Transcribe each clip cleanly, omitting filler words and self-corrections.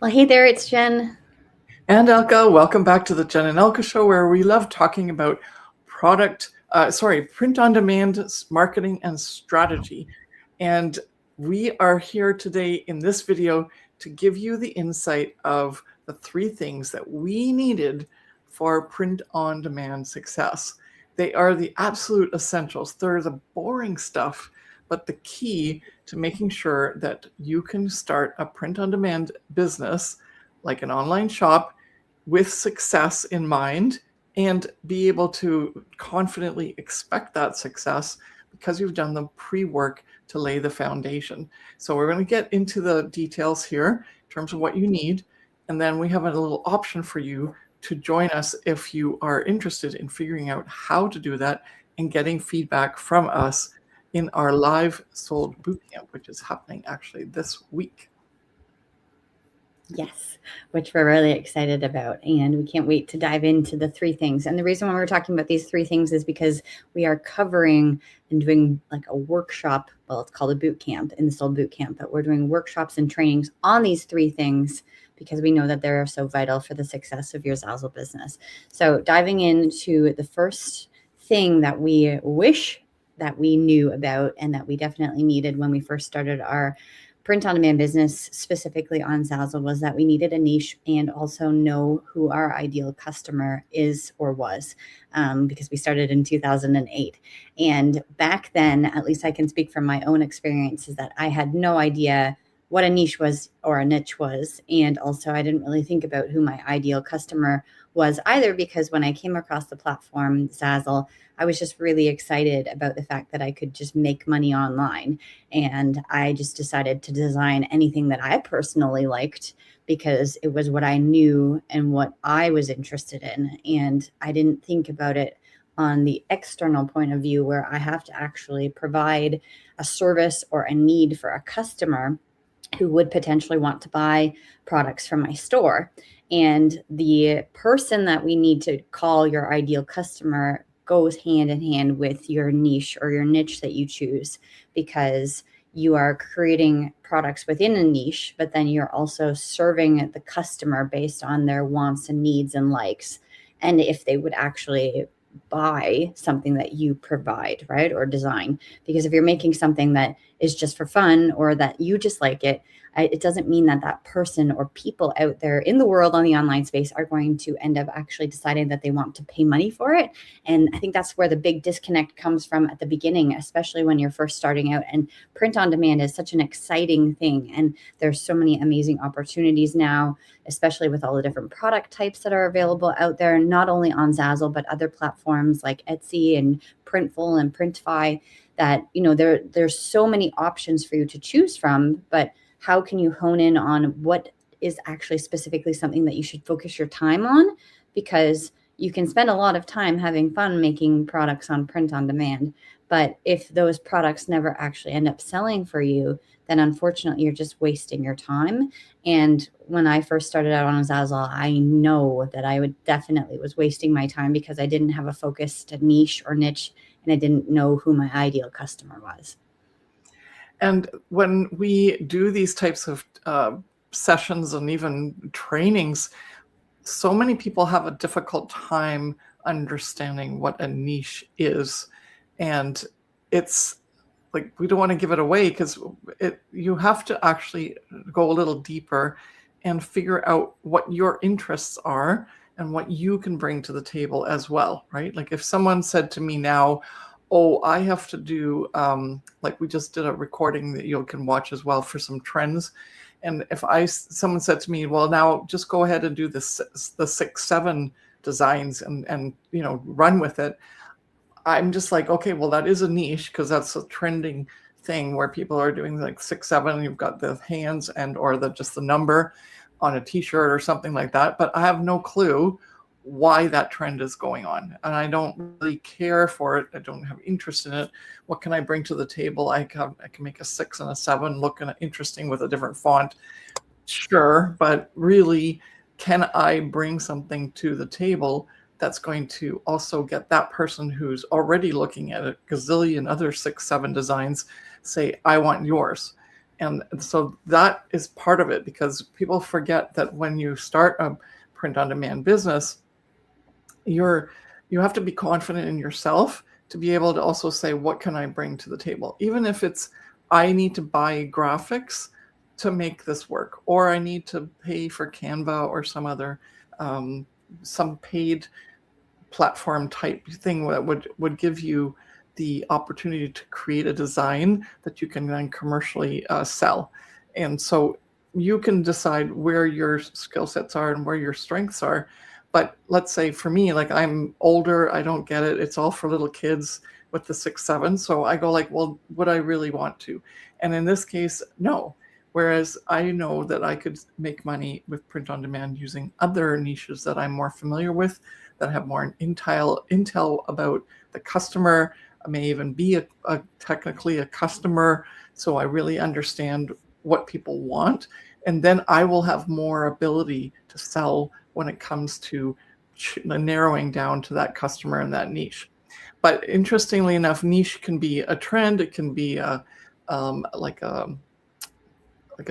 Well, hey there, it's Jen. And Elka, welcome back to the Jen and Elka Show, where we love talking about print on demand marketing and strategy. And we are here today in this video to give you the insight of the three things that we needed for print on demand success. They are the absolute essentials. They're the boring stuff, but the key to making sure that you can start a print on demand business like an online shop with success in mind and be able to confidently expect that success because you've done the pre-work to lay the foundation. So we're going to get into the details here in terms of what you need. And then we have a little option for you to join us if you are interested in figuring out how to do that and getting feedback from us in our live sold bootcamp, which is happening actually this week. Yes, which we're really excited about. And we can't wait to dive into the three things. And the reason why we're talking about these three things is because we are covering and doing like a workshop. Well, it's called a boot camp, installed boot camp, but we're doing workshops and trainings on these three things because we know that they're so vital for the success of your Zazzle business. So diving into the first thing that we wish that we knew about and that we definitely needed when we first started our print on demand business, specifically on Zazzle, was that we needed a niche and also know who our ideal customer is or was, because we started in 2008. And back then, at least I can speak from my own experience, is that I had no idea what a niche was or a niche was. And also, I didn't really think about who my ideal customer was either, because when I came across the platform, Zazzle, I was just really excited about the fact that I could just make money online. And I just decided to design anything that I personally liked because it was what I knew and what I was interested in. And I didn't think about it on the external point of view where I have to actually provide a service or a need for a customer who would potentially want to buy products from my store. And the person that we need to call your ideal customer goes hand in hand with your niche or your niche that you choose, because you are creating products within a niche, but then you're also serving the customer based on their wants and needs and likes, and if they would actually buy something that you provide, right, or design. Because if you're making something that is just for fun or that you just like it doesn't mean that that person or people out there in the world on the online space are going to end up actually deciding that they want to pay money for it. And I think that's where the big disconnect comes from at the beginning, especially when you're first starting out. And print on demand is such an exciting thing. And there's so many amazing opportunities now, especially with all the different product types that are available out there, not only on Zazzle, but other platforms like Etsy and Printful and Printify, that, there's so many options for you to choose from. But how can you hone in on what is actually specifically something that you should focus your time on? Because you can spend a lot of time having fun making products on print on demand, but if those products never actually end up selling for you, then unfortunately you're just wasting your time. And when I first started out on Zazzle, I know that I would definitely was wasting my time because I didn't have a focused niche or niche, and I didn't know who my ideal customer was. And when we do these types of sessions and even trainings, so many people have a difficult time understanding what a niche is. And it's like, we don't want to give it away because you have to actually go a little deeper and figure out what your interests are and what you can bring to the table as well, right? Like if someone said to me now, oh, I have to do, like we just did a recording that you can watch as well for some trends. And if someone said to me, well, now just go ahead and do the 6-7 designs and run with it. I'm just like, okay, well, that is a niche because that's a trending thing where people are doing like 6-7. You've got the hands and or just the number on a T-shirt or something like that. But I have no clue why that trend is going on, and I don't really care for it. I don't have interest in it. What can I bring to the table? I can make a 6 and a 7 look interesting with a different font, sure, but really, can I bring something to the table that's going to also get that person who's already looking at a gazillion other 6-7 designs say, I want yours? And so that is part of it, because people forget that when you start a print-on-demand business, you have to be confident in yourself to be able to also say, what can I bring to the table? Even if it's, I need to buy graphics to make this work, or I need to pay for Canva or some other, some paid platform type thing that would give you the opportunity to create a design that you can then commercially sell. And so you can decide where your skill sets are and where your strengths are. But let's say for me, like, I'm older, I don't get it. It's all for little kids with the 6-7. So I go like, well, would I really want to? And in this case, no. Whereas I know that I could make money with print on demand using other niches that I'm more familiar with, that have more intel about the customer. I may even be technically a customer, so I really understand what people want. And then I will have more ability to sell when it comes to narrowing down to that customer and that niche. But interestingly enough, niche can be a trend. It can be like a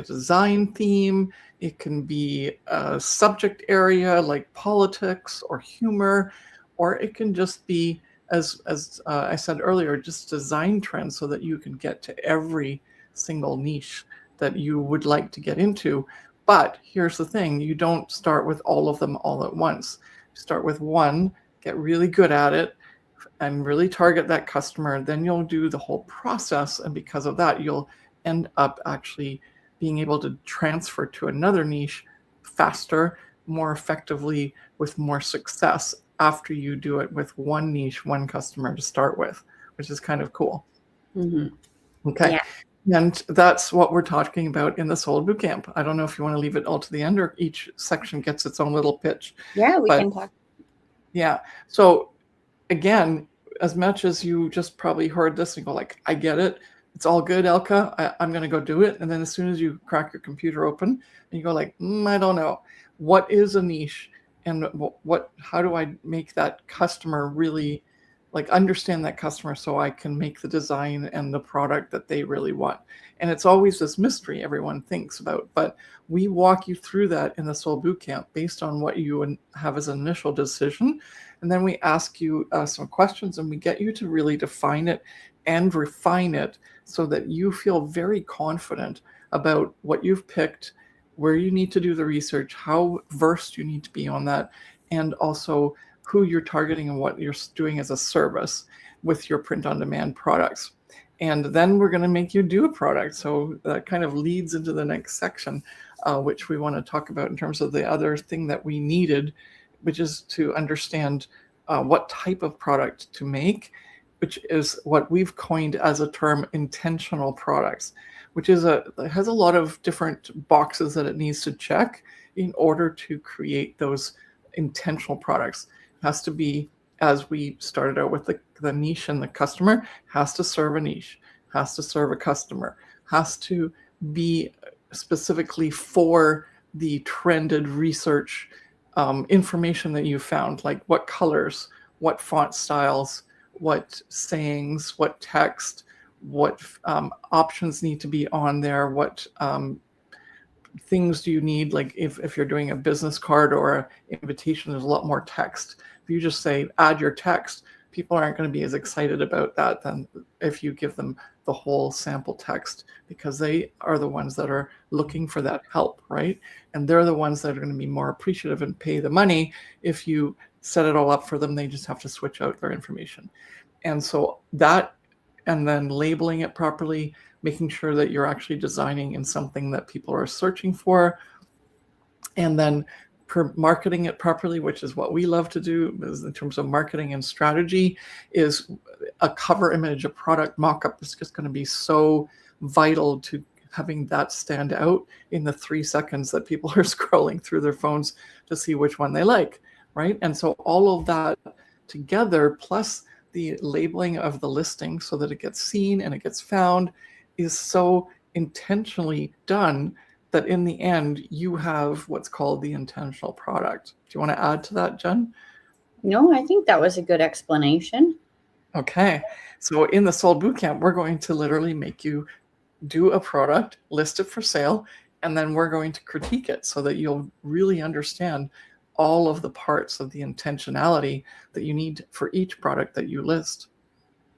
design theme. It can be a subject area like politics or humor, or it can just be, as I said earlier, just design trends, so that you can get to every single niche that you would like to get into. But here's the thing, you don't start with all of them all at once. You start with one, get really good at it, and really target that customer. Then you'll do the whole process, and because of that, you'll end up actually being able to transfer to another niche faster, more effectively, with more success, after you do it with one niche, one customer to start with, which is kind of cool. Mm-hmm. Okay. Yeah. And that's what we're talking about in the Sold Bootcamp. I don't know if you want to leave it all to the end, or each section gets its own little pitch. Yeah, we can talk. Yeah. So again, as much as you just probably heard this and go like, I get it, it's all good, Elka, I'm going to go do it. And then as soon as you crack your computer open and you go like, I don't know, what is a niche, and how do I make that customer really, like, understand that customer, so I can make the design and the product that they really want. And it's always this mystery everyone thinks about, but we walk you through that in the Sold Bootcamp based on what you have as an initial decision. And then we ask you some questions, and we get you to really define it and refine it, so that you feel very confident about what you've picked, where you need to do the research, how versed you need to be on that, and also who you're targeting and what you're doing as a service with your print-on-demand products. And then we're going to make you do a product. So that kind of leads into the next section, which we want to talk about in terms of the other thing that we needed, which is to understand what type of product to make, which is what we've coined as a term, intentional products, which is it has a lot of different boxes that it needs to check in order to create those intentional products. It has to be, as we started out with the niche and the customer, has to serve a niche, has to serve a customer, has to be specifically for the trended research information that you found, like what colors, what font styles, what sayings, what text, what options need to be on there, what things do you need, like if you're doing a business card or an invitation, there's a lot more text. If you just say add your text, people aren't going to be as excited about that than if you give them the whole sample text, because they are the ones that are looking for that help, right? And they're the ones that are going to be more appreciative and pay the money. If you set it all up for them, they just have to switch out their information. And so that, and then labeling it properly, making sure that you're actually designing in something that people are searching for, and then marketing it properly, which is what we love to do in terms of marketing and strategy. Is a cover image, a product mock-up is just going to be so vital to having that stand out in the 3 seconds that people are scrolling through their phones to see which one they like, right? And so all of that together, plus the labeling of the listing so that it gets seen and it gets found, is so intentionally done that in the end you have what's called the intentional product. Do you want to add to that, Jen? No, I think that was a good explanation. Okay, so in the Sold Bootcamp, we're going to literally make you do a product, list it for sale, and then we're going to critique it so that you'll really understand all of the parts of the intentionality that you need for each product that you list.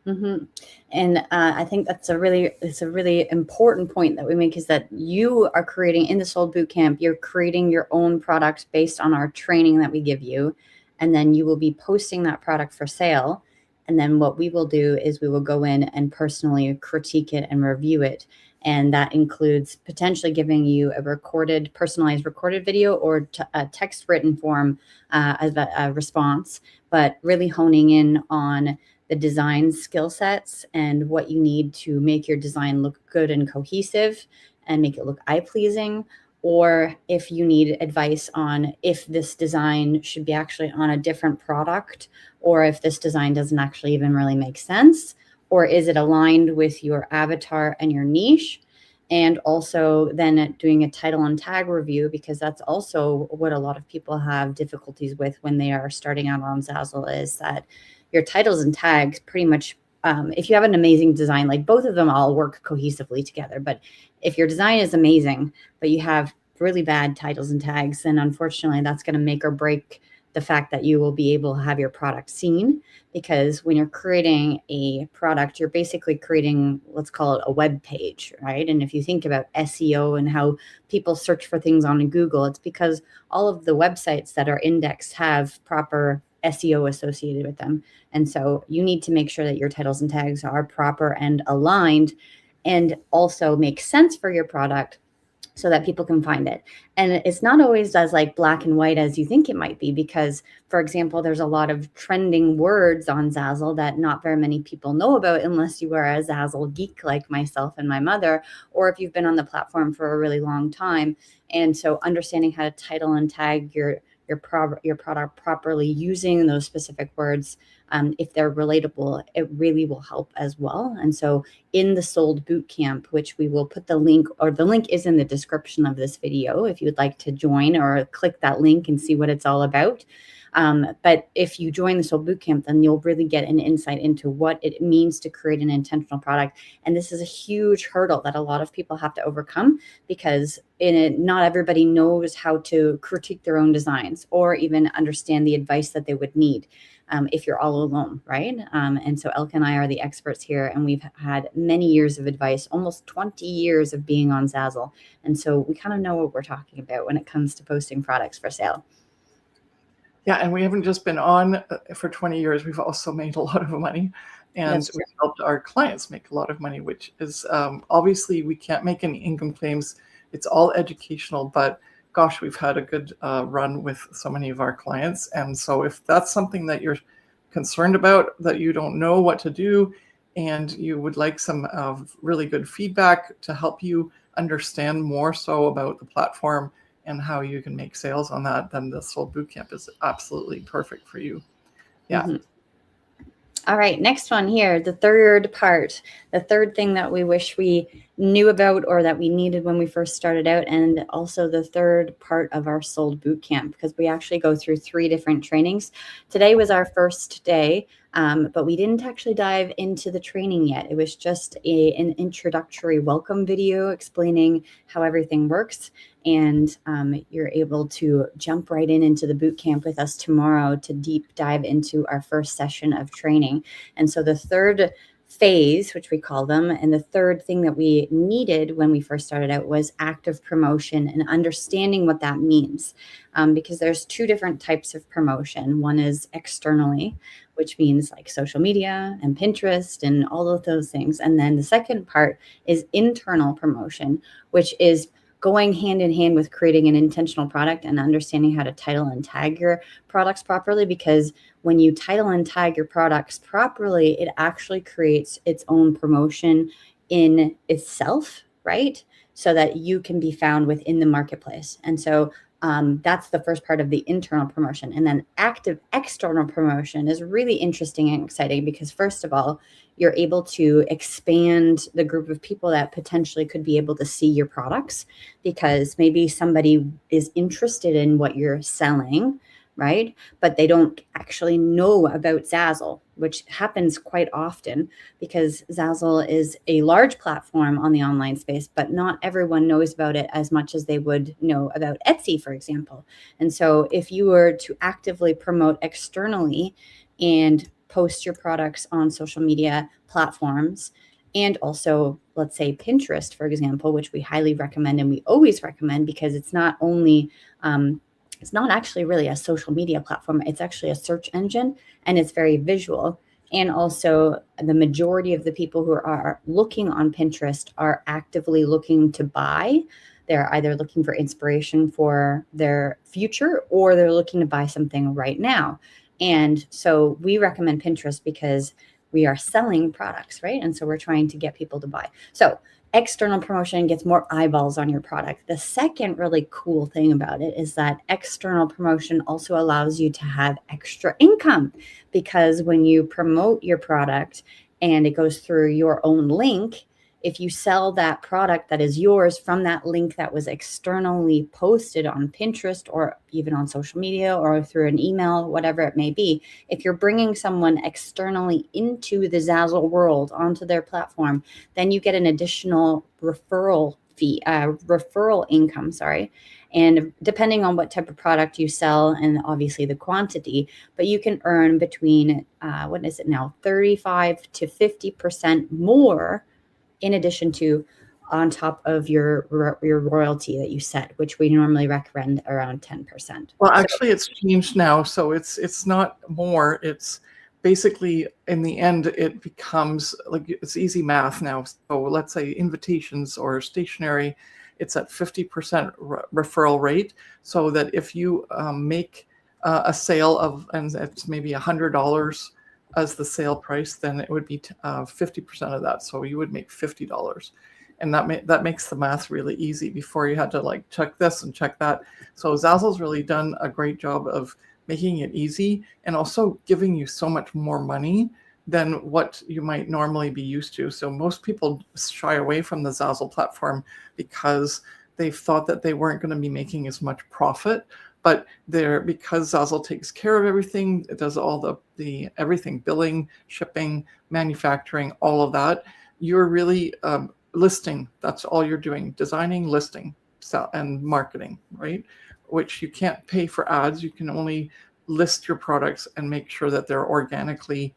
Mm-hmm. And I think it's a really important point that we make, is that you are creating in the Sold Bootcamp, you're creating your own product based on our training that we give you. And then you will be posting that product for sale. And then what we will do is we will go in and personally critique it and review it. And that includes potentially giving you a personalized recorded video, or a text written form as a response, but really honing in on the design skill sets and what you need to make your design look good and cohesive and make it look eye-pleasing. Or if you need advice on if this design should be actually on a different product, or if this design doesn't actually even really make sense, or is it aligned with your avatar and your niche. And also then doing a title and tag review, because that's also what a lot of people have difficulties with when they are starting out on Zazzle, is that your titles and tags pretty much, if you have an amazing design, like both of them all work cohesively together. But if your design is amazing, but you have really bad titles and tags, then unfortunately that's going to make or break the fact that you will be able to have your product seen. Because when you're creating a product, you're basically creating, let's call it a web page, right? And if you think about SEO and how people search for things on Google, it's because all of the websites that are indexed have proper SEO associated with them. And so you need to make sure that your titles and tags are proper and aligned, and also make sense for your product so that people can find it. And it's not always as like black and white as you think it might be, because, for example, there's a lot of trending words on Zazzle that not very many people know about unless you are a Zazzle geek like myself and my mother, or if you've been on the platform for a really long time. And so understanding how to title and tag your product properly, using those specific words, if they're relatable, it really will help as well. And so in the Sold Bootcamp, which we will put the link is in the description of this video if you would like to join, or click that link and see what it's all about. But if you join the Sold Bootcamp, then you'll really get an insight into what it means to create an intentional product. And this is a huge hurdle that a lot of people have to overcome, because not everybody knows how to critique their own designs, or even understand the advice that they would need if you're all alone, right? And so Elke and I are the experts here, and we've had many years of advice, almost 20 years of being on Zazzle. And so we kind of know what we're talking about when it comes to posting products for sale. Yeah, and we haven't just been on for 20 years. We've also made a lot of money, and we've helped our clients make a lot of money, which is obviously we can't make any income claims. It's all educational, but gosh, we've had a good run with so many of our clients. And so if that's something that you're concerned about, that you don't know what to do, and you would like some really good feedback to help you understand more so about the platform and how you can make sales on that, then the Sold Bootcamp is absolutely perfect for you. Yeah. Mm-hmm. All right, next one here, the third part, the third thing that we wish we knew about or that we needed when we first started out, and also the third part of our Sold Bootcamp, because we actually go through 3 different trainings. Today was our first day, but we didn't actually dive into the training yet. It was just an introductory welcome video explaining how everything works. And you're able to jump right into the bootcamp with us tomorrow to deep dive into our first session of training. And so the third phase, which we call them, and the third thing that we needed when we first started out was active promotion and understanding what that means. Because there's 2 different types of promotion. One is externally, which means like social media and Pinterest and all of those things. And then the second part is internal promotion, which is going hand in hand with creating an intentional product and understanding how to title and tag your products properly. Because when you title and tag your products properly, it actually creates its own promotion in itself, right? So that you can be found within the marketplace. And so that's the first part of the internal promotion. And then active external promotion is really interesting and exciting, because first of all, you're able to expand the group of people that potentially could be able to see your products, because maybe somebody is interested in what you're selling, right? But they don't actually know about Zazzle, which happens quite often because Zazzle is a large platform on the online space, but not everyone knows about it as much as they would know about Etsy, for example. And so if you were to actively promote externally and post your products on social media platforms, and also, let's say Pinterest, for example, which we highly recommend and we always recommend because it's not only it's not actually really a social media platform. It's actually a search engine, and it's very visual. And also, the majority of the people who are looking on Pinterest are actively looking to buy. They're either looking for inspiration for their future or they're looking to buy something right now. And so we recommend Pinterest because we are selling products, right? And so we're trying to get people to buy. So external promotion gets more eyeballs on your product. The second really cool thing about it is that external promotion also allows you to have extra income, because when you promote your product and it goes through your own link, if you sell that product that is yours from that link that was externally posted on Pinterest or even on social media or through an email, whatever it may be, if you're bringing someone externally into the Zazzle world, onto their platform, then you get an additional referral fee, referral income, sorry. And depending on what type of product you sell and obviously the quantity, but you can earn between, what is it now, 35 to 50% more in addition to on top of your royalty that you set, which we normally recommend around 10%. Well, actually, it's changed now, so it's not more. It's basically in the end, it becomes like it's easy math now. So let's say invitations or stationery, it's at 50% referral rate. So that if you make a sale of, and it's maybe $100 as the sale price, then it would be 50% of that. So you would make $50. And that makes the math really easy. Before you had to like check this and check that. So Zazzle's really done a great job of making it easy and also giving you so much more money than what you might normally be used to. So most people shy away from the Zazzle platform because they've thought that they weren't going to be making as much profit. But because Zazzle takes care of everything, it does all the everything, billing, shipping, manufacturing, all of that. You're really listing. That's all you're doing: designing, listing, sell, and marketing, right? Which you can't pay for ads. You can only list your products and make sure that they're organically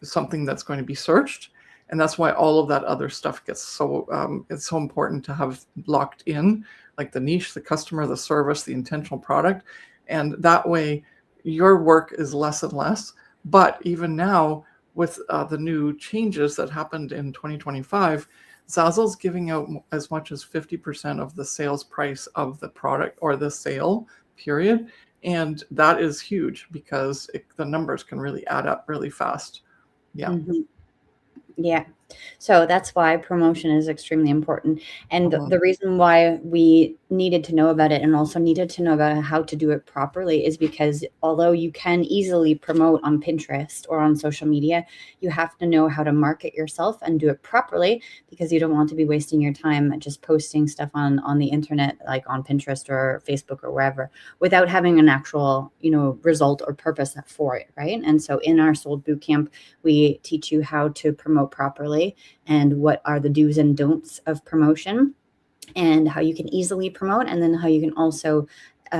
something that's going to be searched. And that's why all of that other stuff gets so it's so important to have locked in, like the niche, the customer, the service, the intentional product. And that way your work is less and less. But even now, with the new changes that happened in 2025, Zazzle's giving out as much as 50% of the sales price of the product or the sale period. And that is huge because the numbers can really add up really fast. Yeah. Mm-hmm. Yeah. So that's why promotion is extremely important. And the reason why we needed to know about it and also needed to know about how to do it properly is because although you can easily promote on Pinterest or on social media, you have to know how to market yourself and do it properly, because you don't want to be wasting your time just posting stuff on the internet, like on Pinterest or Facebook or wherever, without having an actual, result or purpose for it, right? And so in our Sold Bootcamp, we teach you how to promote properly and what are the do's and don'ts of promotion and how you can easily promote, and then how you can also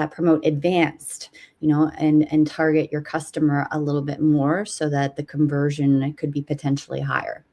promote advanced, and target your customer a little bit more so that the conversion could be potentially higher.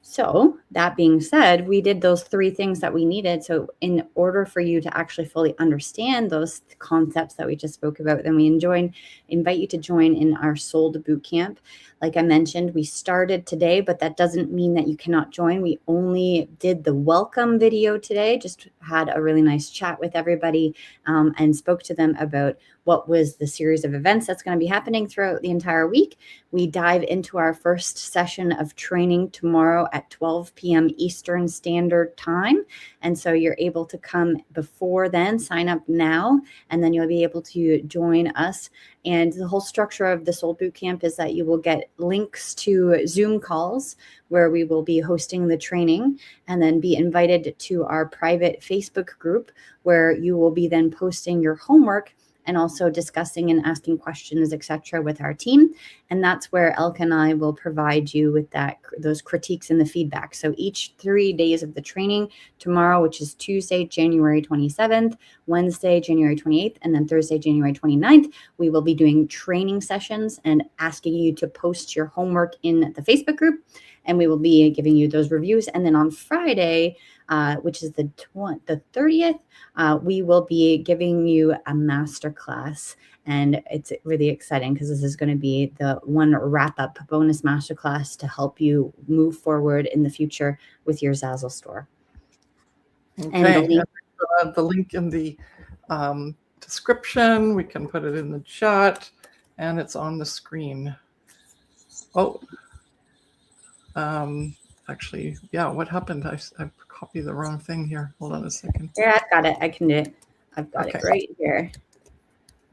So that being said, we did those three things that we needed. So in order for you to actually fully understand those concepts that we just spoke about, then we invite you to join in our Sold Bootcamp. Like I mentioned, we started today, but that doesn't mean that you cannot join. We only did the welcome video today, just had a really nice chat with everybody and spoke to them about what was the series of events that's going to be happening throughout the entire week. We dive into our first session of training tomorrow at 12 p.m. Eastern Standard Time. And so you're able to come before then, sign up now, and then you'll be able to join us. And the whole structure of the Sold Bootcamp is that you will get links to Zoom calls where we will be hosting the training, and then be invited to our private Facebook group where you will be then posting your homework and also discussing and asking questions, etc., with our team. And that's where Elke and I will provide you with those critiques and the feedback. So each 3 days of the training, tomorrow, which is Tuesday, January 27th, Wednesday, January 28th, and then Thursday, January 29th, we will be doing training sessions and asking you to post your homework in the Facebook group. And we will be giving you those reviews. And then on Friday, which is the 30th, we will be giving you a masterclass. And it's really exciting because this is going to be the one wrap-up bonus masterclass to help you move forward in the future with your Zazzle store. Okay. And the link in the description. We can put it in the chat, and it's on the screen. Oh. Actually, yeah, what happened? I copied the wrong thing here. Hold on a second. Yeah, I've got it. I can do it. I've got it right here.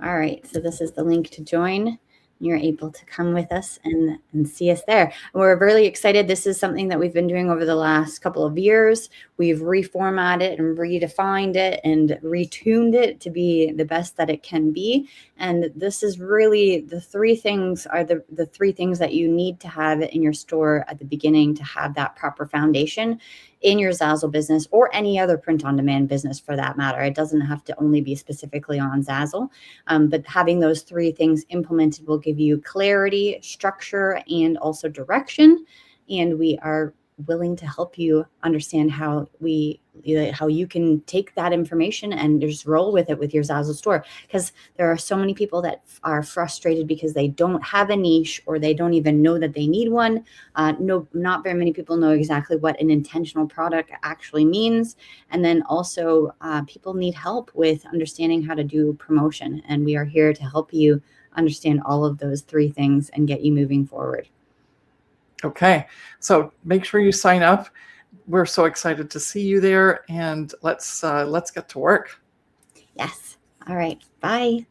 All right. So this is the link to join. You're able to come with us and see us there. And we're really excited. This is something that we've been doing over the last couple of years. We've reformatted and redefined it and retuned it to be the best that it can be. And this is really the three things are the three things that you need to have in your store at the beginning to have that proper foundation in your Zazzle business or any other print-on-demand business for that matter. It doesn't have to only be specifically on Zazzle, but having those three things implemented will give you clarity, structure, and also direction. And we are willing to help you understand how you can take that information and just roll with it with your Zazzle store. Because there are so many people that are frustrated because they don't have a niche or they don't even know that they need one. Not very many people know exactly what an intentional product actually means. And then also people need help with understanding how to do promotion. And we are here to help you understand all of those three things and get you moving forward. Okay, so make sure you sign up. We're so excited to see you there, and let's get to work. Yes. All right. Bye.